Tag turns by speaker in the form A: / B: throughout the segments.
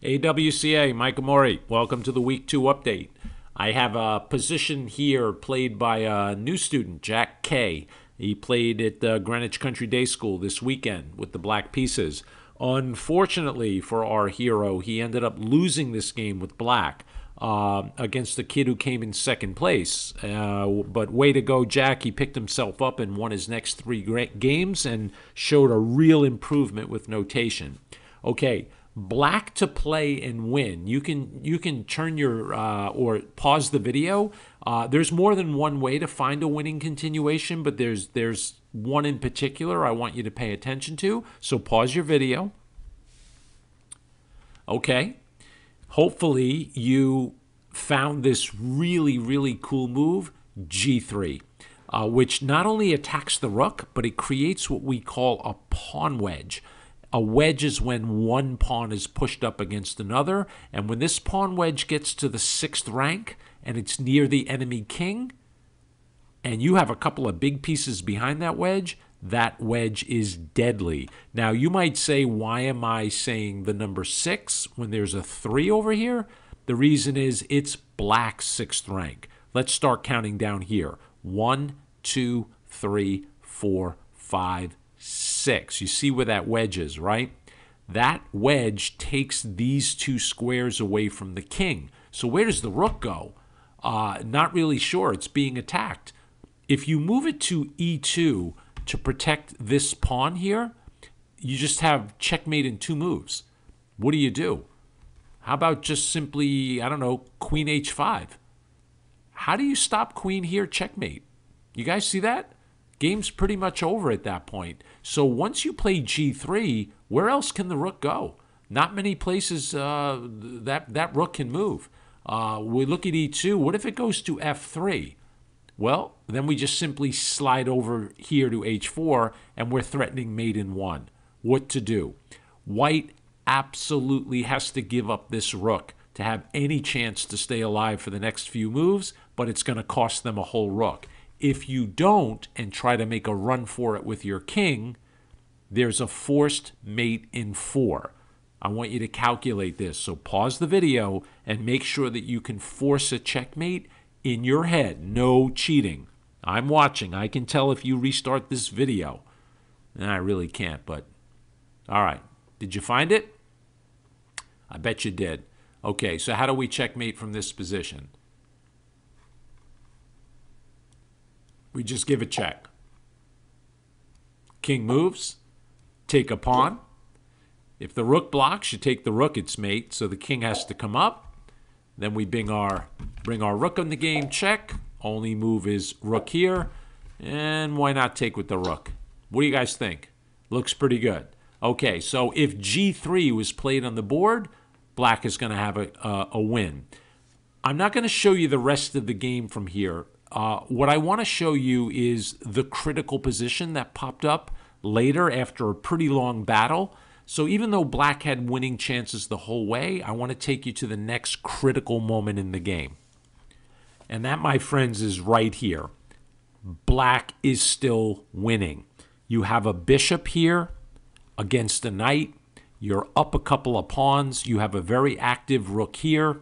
A: AWCA, Mike Amori. Welcome to the Week 2 update. I have a position here played by a new student, Jack K. He played at Greenwich Country Day School this weekend with the Black Pieces. Unfortunately for our hero, he ended up losing this game with Black against the kid who came in second place. But way to go, Jack. He picked himself up and won his next three games and showed a real improvement with notation. Okay. Black to play and win. You can turn your or pause the video. There's more than one way to find a winning continuation, but there's one in particular I want you to pay attention to. So pause your video. Okay. Hopefully you found this really cool move, G3, which not only attacks the rook, but it creates what we call a pawn wedge. A wedge is when one pawn is pushed up against another, and when this pawn wedge gets to the 6th rank and it's near the enemy king, and you have a couple of big pieces behind that wedge is deadly. Now, you might say, why am I saying the number 6 when there's a 3 over here? The reason is it's Black's 6th rank. Let's start counting down here. 1, 2, 3, 4, 5, 6. You see where that wedge is, right? That wedge takes these two squares away from the king. So where does the rook go? Not really sure. It's being attacked. If you move it to E2 to protect this pawn here, you just have checkmate in 2 moves. What do? How about just simply, I don't know, Queen H5? How do you stop queen here? Checkmate. You guys see that? Game's pretty much over at that point. So once you play G3, where else can the rook go? Not many places that rook can move. We look at E2. What if it goes to F3? Well, then we just simply slide over here to H4, and we're threatening mate in 1. What to do? White absolutely has to give up this rook to have any chance to stay alive for the next few moves, but it's going to cost them a whole rook. If you don't and try to make a run for it with your king, there's a forced mate in 4. I want you to calculate this. So pause the video and make sure that you can force a checkmate in your head. No cheating. I'm watching. I can tell if you restart this video. I really can't, but all right. Did you find it? I bet you did. Okay, so how do we checkmate from this position? We just give a check. King moves, take a pawn. If the rook blocks, you take the rook, it's mate, so the king has to come up. Then we bring our rook in the game, check. Only move is rook here, and why not take with the rook? What do you guys think? Looks pretty good. Okay, so if G3 was played on the board, Black is going to have a win. I'm not going to show you the rest of the game from here. What I want to show you is the critical position that popped up later after a pretty long battle. So even though Black had winning chances the whole way, I want to take you to the next critical moment in the game. And that, my friends, is right here. Black is still winning. You have a bishop here against a knight. You're up a couple of pawns. You have a very active rook here.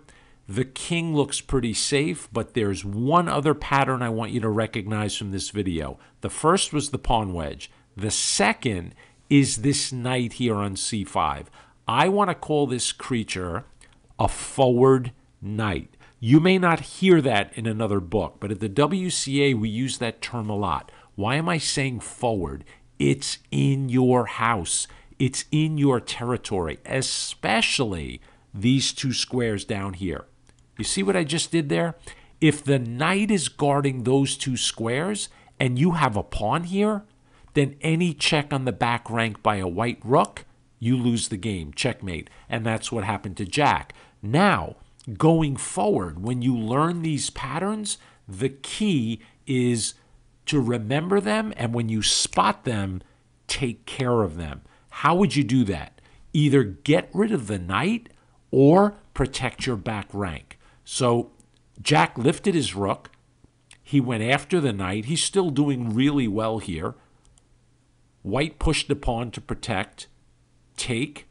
A: The king looks pretty safe, but there's one other pattern I want you to recognize from this video. The first was the pawn wedge. The second is this knight here on C5. I want to call this creature a forward knight. You may not hear that in another book, but at the WCA we use that term a lot. Why am I saying forward? It's in your house. It's in your territory, especially these 2 squares down here. You see what I just did there? If the knight is guarding those 2 squares and you have a pawn here, then any check on the back rank by a white rook, you lose the game, checkmate. And that's what happened to Jack. Now, going forward, when you learn these patterns, the key is to remember them, and when you spot them, take care of them. How would you do that? Either get rid of the knight or protect your back rank. So Jack lifted his rook. He went after the knight. He's still doing really well here. White pushed the pawn to protect. Take,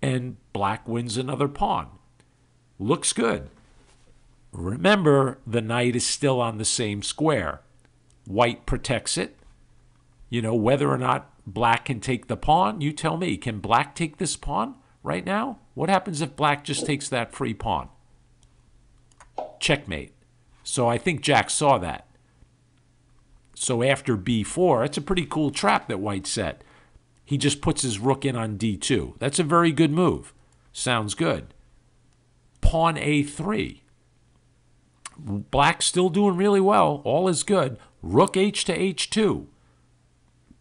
A: and black wins another pawn. Looks good. Remember, the knight is still on the same square. White protects it. You know, whether or not black can take the pawn, you tell me. Can black take this pawn right now? What happens if black just takes that free pawn? Checkmate. So I think Jack saw that. So after b4, it's a pretty cool trap that white set. He just puts his rook in on d2. That's a very good move. Sounds good. Pawn a3. Black's still doing really well. All is good. Rook h to h2.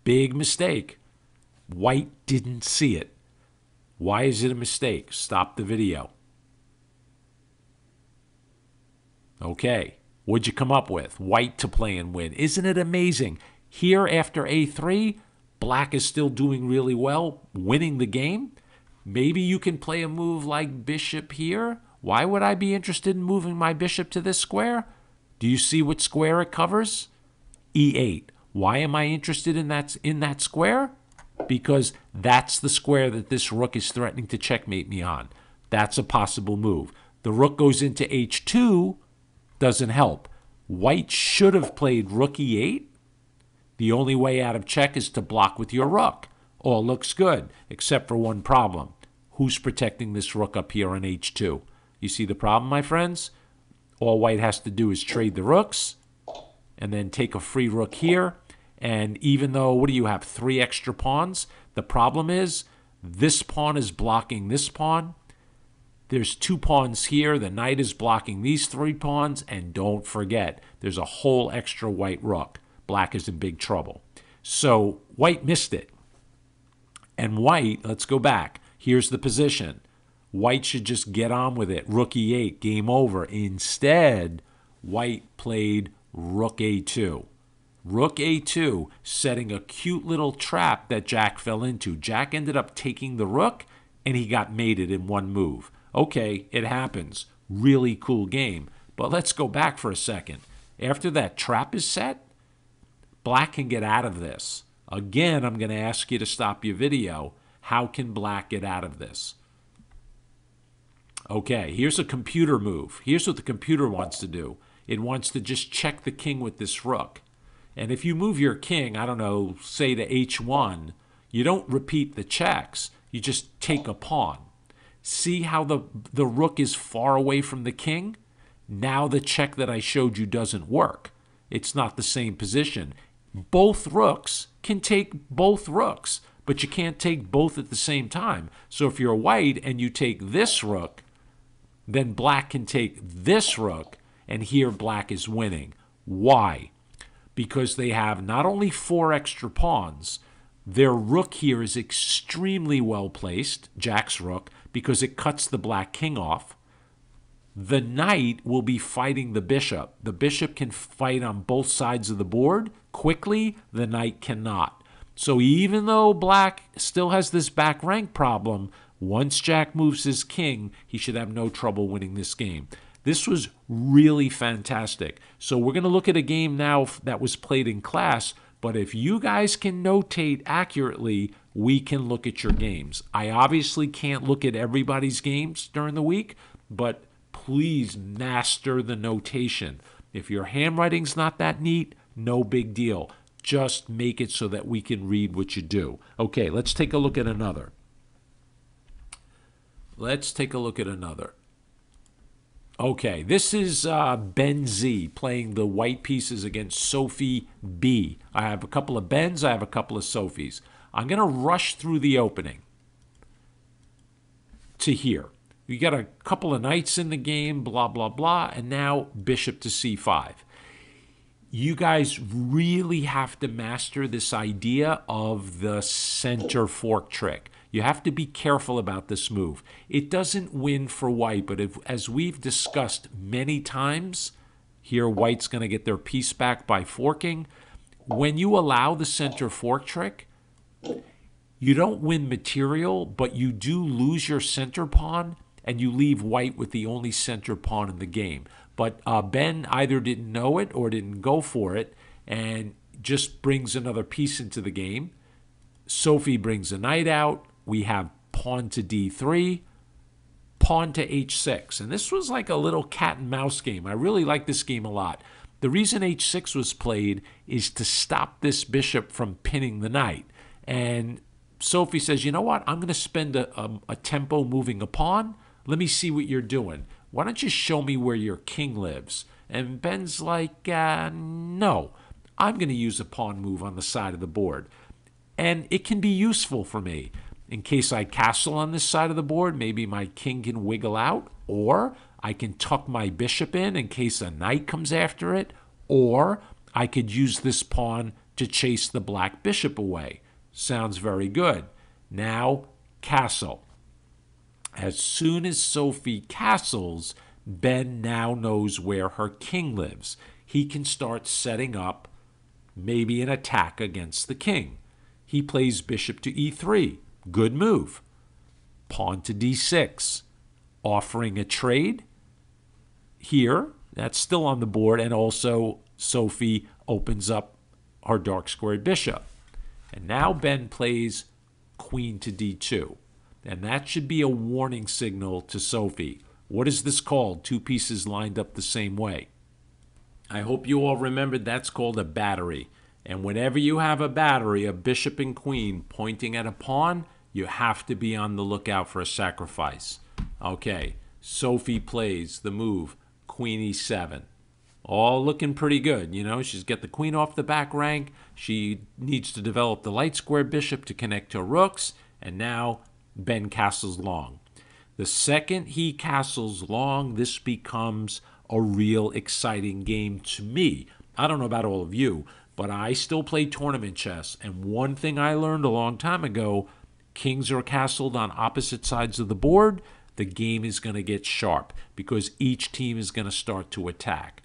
A: Big mistake. White didn't see it. Why is it a mistake? Stop the video. Okay. What'd you come up with? White to play and win. Isn't it amazing? Here after a3, black is still doing really well, winning the game. Maybe you can play a move like bishop here. Why would I be interested in moving my bishop to this square? Do you see what square it covers? e8. Why am I interested in that square? Because that's the square that this rook is threatening to checkmate me on. That's a possible move. The rook goes into h2, doesn't help. White should have played rook e8. The only way out of check is to block with your rook. All looks good, except for one problem. Who's protecting this rook up here on h2? You see the problem, my friends? All white has to do is trade the rooks and then take a free rook here. And even though, what do you have, 3 extra pawns? The problem is this pawn is blocking this pawn. There's 2 pawns here. The knight is blocking these 3 pawns. And don't forget, there's a whole extra white rook. Black is in big trouble. So white missed it. And white, let's go back. Here's the position. White should just get on with it. Rook e8, game over. Instead, white played rook a2. Rook a2, setting a cute little trap that Jack fell into. Jack ended up taking the rook, and he got mated in one move. Okay, it happens. Really cool game. But let's go back for a second. After that trap is set, black can get out of this. Again, I'm going to ask you to stop your video. How can black get out of this? Okay, here's a computer move. Here's what the computer wants to do. It wants to just check the king with this rook. And if you move your king, I don't know, say to h1, you don't repeat the checks. You just take a pawn. See how the rook is far away from the king? Now the check that I showed you doesn't work. It's not the same position. Both rooks can take both rooks, but you can't take both at the same time. So if you're white and you take this rook, then black can take this rook, and here black is winning. Why? Because they have not only 4 extra pawns, their rook here is extremely well placed, Jack's rook, because it cuts the black king off. The knight will be fighting the bishop. The bishop can fight on both sides of the board quickly. The knight cannot. So even though black still has this back rank problem, once Jack moves his king, he should have no trouble winning this game. This was really fantastic. So we're going to look at a game now that was played in class, but if you guys can notate accurately, we can look at your games. I obviously can't look at everybody's games during the week, but please master the notation. If your handwriting's not that neat, no big deal. Just make it so that we can read what you do. Okay, let's take a look at another. Okay, this is Ben Z playing the white pieces against Sophie B. I have a couple of Bens, I have a couple of Sophies. I'm going to rush through the opening to here. You got a couple of knights in the game, blah, blah, blah, and now bishop to c5. You guys really have to master this idea of the center fork trick. You have to be careful about this move. It doesn't win for white, but as we've discussed many times, here white's going to get their piece back by forking. When you allow the center fork trick, you don't win material, but you do lose your center pawn, and you leave white with the only center pawn in the game. But Ben either didn't know it or didn't go for it, and just brings another piece into the game. Sophie brings a knight out. We have pawn to d3, pawn to h6. And this was like a little cat and mouse game. I really like this game a lot. The reason h6 was played is to stop this bishop from pinning the knight. And Sophie says, you know what? I'm going to spend a tempo moving a pawn. Let me see what you're doing. Why don't you show me where your king lives? And Ben's like, no, I'm going to use a pawn move on the side of the board. And it can be useful for me. In case I castle on this side of the board, maybe my king can wiggle out, or I can tuck my bishop in case a knight comes after it, or I could use this pawn to chase the black bishop away. Sounds very good. Now, castle. As soon as Sophie castles, Ben now knows where her king lives. He can start setting up maybe an attack against the king. He plays bishop to e3. Good move. Pawn to d6. Offering a trade. Here, that's still on the board, and also Sophie opens up her dark squared bishop. And now Ben plays queen to d2. And that should be a warning signal to Sophie. What is this called? Two pieces lined up the same way. I hope you all remembered that's called a battery. And whenever you have a battery, a bishop and queen pointing at a pawn, you have to be on the lookout for a sacrifice. Okay, Sophie plays the move, queen e7. All looking pretty good. You know, she's got the queen off the back rank. She needs to develop the light square bishop to connect to rooks. And now Ben castles long. The second he castles long, this becomes a real exciting game to me. I don't know about all of you, but I still play tournament chess. And one thing I learned a long time ago, kings are castled on opposite sides of the board, the game is going to get sharp because each team is going to start to attack.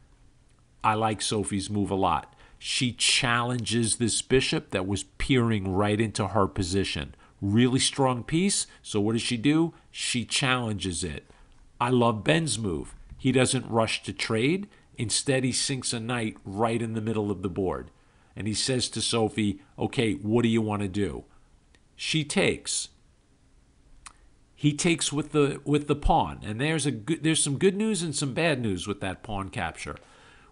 A: I like Sophie's move a lot. She challenges this bishop that was peering right into her position. Really strong piece, so what does she do? She challenges it. I love Ben's move. He doesn't rush to trade. Instead, he sinks a knight right in the middle of the board. And he says to Sophie, okay, what do you want to do? She takes. He takes with the pawn. And there's some good news and some bad news with that pawn capture.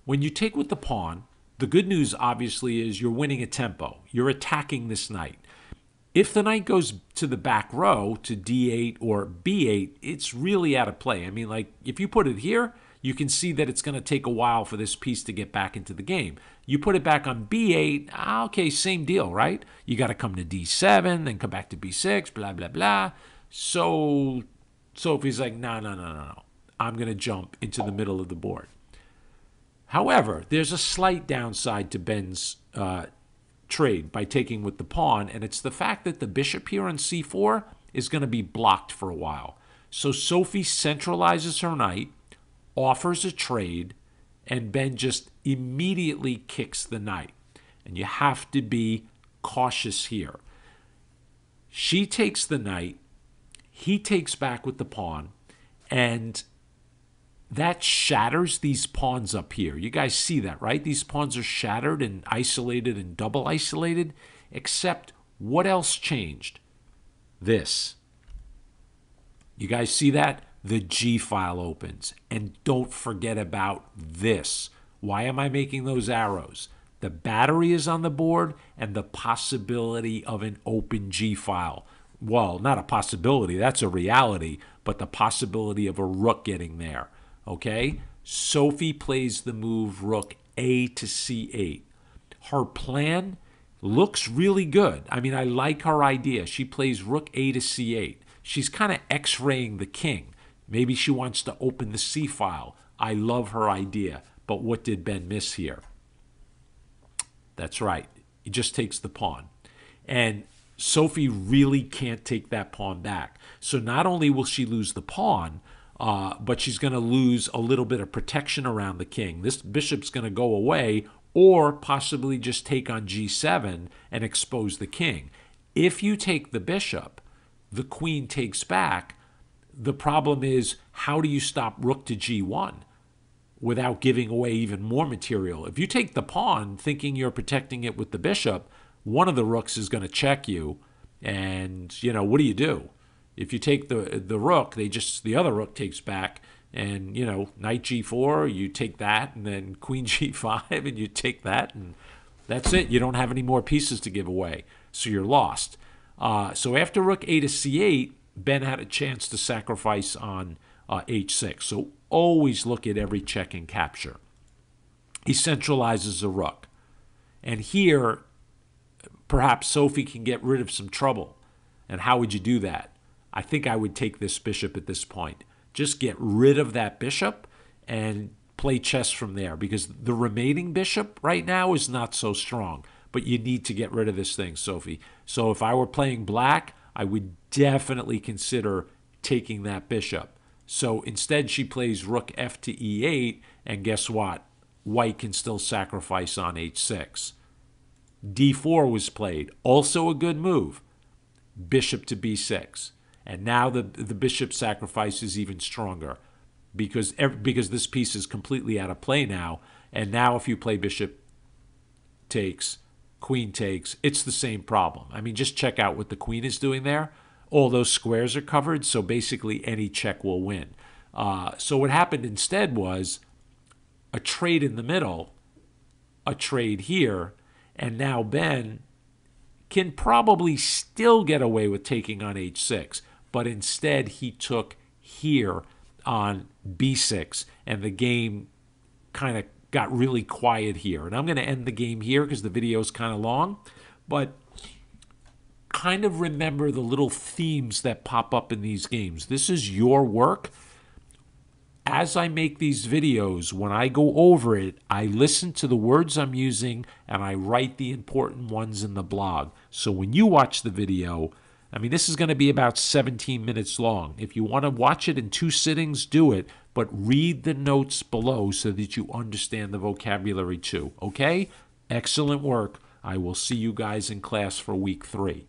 A: When you take with the pawn, the good news obviously is you're winning a tempo. You're attacking this knight. If the knight goes to the back row to d8 or b8, it's really out of play. I mean, like, if you put it here, you can see that it's going to take a while for this piece to get back into the game. You put it back on b8, okay, same deal, right? You got to come to d7, then come back to b6, blah, blah, blah. So Sophie's like, no. I'm going to jump into the middle of the board. However, there's a slight downside to Ben's trade by taking with the pawn, and it's the fact that the bishop here on c4 is going to be blocked for a while. So Sophie centralizes her knight, offers a trade, and Ben just immediately kicks the knight. And you have to be cautious here. She takes the knight, he takes back with the pawn, and that shatters these pawns up here. You guys see that, right? These pawns are shattered and isolated and double isolated, except what else changed? This. You guys see that? The G file opens. And don't forget about this. Why am I making those arrows? The battery is on the board and the possibility of an open G file. Well, not a possibility, that's a reality, but the possibility of a rook getting there. Okay, Sophie plays the move rook A to C8. Her plan looks really good. I mean, I like her idea. She plays rook A to C8. She's kind of X-raying the king. Maybe she wants to open the C file. I love her idea. But what did Ben miss here? That's right. He just takes the pawn. And Sophie really can't take that pawn back. So not only will she lose the pawn, but she's going to lose a little bit of protection around the king. This bishop's going to go away or possibly just take on g7 and expose the king. If you take the bishop, the queen takes back. The problem is, how do you stop rook to g1 without giving away even more material? If you take the pawn thinking you're protecting it with the bishop, one of the rooks is going to check you. And, you know, what do? If you take the rook, the other rook takes back, and knight g4, you take that, and then queen g5, and you take that, and that's it. You don't have any more pieces to give away, so you're lost. So after rook a to c8, Ben had a chance to sacrifice on h6. So always look at every check and capture. He centralizes a rook. And here, perhaps Sophie can get rid of some trouble. And how would you do that? I think I would take this bishop at this point. Just get rid of that bishop and play chess from there, because the remaining bishop right now is not so strong. But you need to get rid of this thing, Sophie. So if I were playing black, I would definitely consider taking that bishop. So instead she plays rook f to e8, and guess what? White can still sacrifice on h6. d4 was played, also a good move. Bishop to b6. And now the bishop sacrifice is even stronger, because this piece is completely out of play now. And now if you play bishop takes, queen takes, it's the same problem. I mean, just check out what the queen is doing there. All those squares are covered, so basically any check will win. So what happened instead was a trade in the middle, a trade here, and now Ben can probably still get away with taking on h6, but instead he took here on b6, and the game kind of got really quiet here. And I'm going to end the game here because the video is kind of long, but kind of remember the little themes that pop up in these games. This is your work. As I make these videos, when I go over it, I listen to the words I'm using and I write the important ones in the blog. So when you watch the video, I mean, this is going to be about 17 minutes long. If you want to watch it in 2 sittings, do it, but read the notes below so that you understand the vocabulary too. Okay? Excellent work. I will see you guys in class for week 3.